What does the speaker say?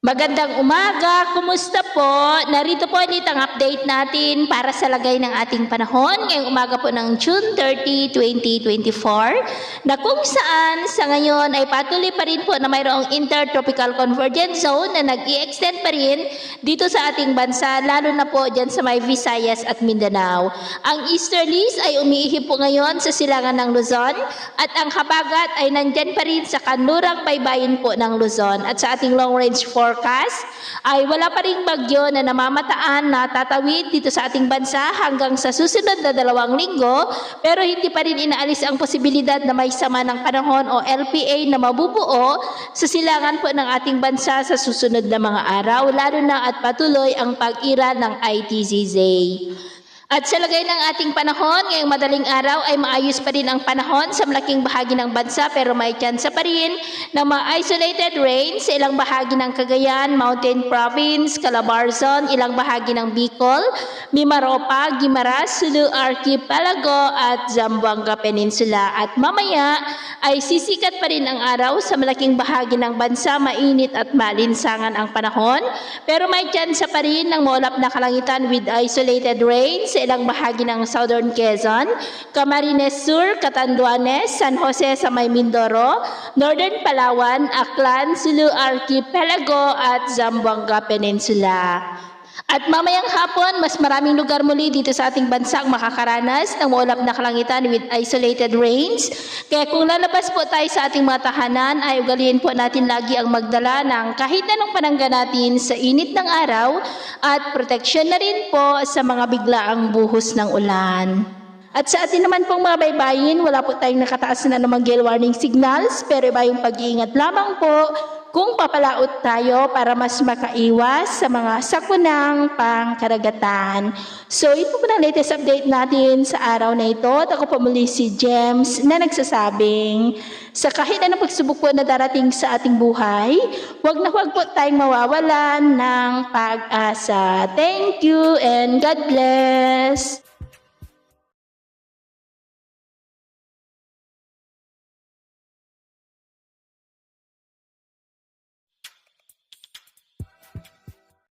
Magandang umaga, kumusta po? Narito po ulit ang update natin para sa lagay ng ating panahon ngayong umaga po ng June 30, 2024 na kung saan sa ngayon ay patuloy pa rin po na mayroong intertropical convergence zone na nag-i-extend pa rin dito sa ating bansa, lalo na po dyan sa may Visayas at Mindanao. Ang easterlies ay umiihip po ngayon sa silangan ng Luzon at ang habagat ay nandyan pa rin sa kanlurang baybayin po ng Luzon. At sa ating long range forecast ay wala pa ring bagyo na namamataan na tatawid dito sa ating bansa hanggang sa susunod na 2 linggo, pero hindi pa rin inaalis ang posibilidad na may sama ng panahon o LPA na mabubuo sa silangan po ng ating bansa sa susunod na mga araw, lalo na at patuloy ang pag-ira ng ITZZ. At sa lagay ng ating panahon, ngayong madaling araw ay maayos pa rin ang panahon sa malaking bahagi ng bansa, pero may tsansa pa rin ng mga isolated rain sa ilang bahagi ng Cagayan, Mountain Province, Calabarzon, ilang bahagi ng Bicol, Mimaropa, Guimaras, Sulu Archipelago at Zamboanga Peninsula. At mamaya ay sisikat pa rin ang araw sa malaking bahagi ng bansa, mainit at malinsangan ang panahon, pero may tsansa pa rin ng maulap na kalangitan with isolated rain sa ilang bahagi ng Southern Quezon, Camarines Sur, Catanduanes, San Jose sa may Mindoro, Northern Palawan, Aklan, Sulu Archipelago at Zamboanga Peninsula. At mamayang hapon, mas maraming lugar muli dito sa ating bansa ang makakaranas ng maulap na kalangitan with isolated rains. Kaya kung lalabas po tayo sa ating mga tahanan, ay ugaliin po natin lagi ang magdala ng kahit anong panangga natin sa init ng araw at proteksyon na rin po sa mga biglaang buhos ng ulan. At sa atin naman pong mga baybayin, wala po tayong nakataas na namang gale warning signals, pero iba yung pag-iingat lamang po kung papalaot tayo para mas makaiwas sa mga sakunang pangkaragatan. So ito po ang latest update natin sa araw na ito. At ako po muli si James na nagsasabing sa kahit anong pagsubok po na darating sa ating buhay, huwag po tayong mawawalan ng pag-asa. Thank you and God bless!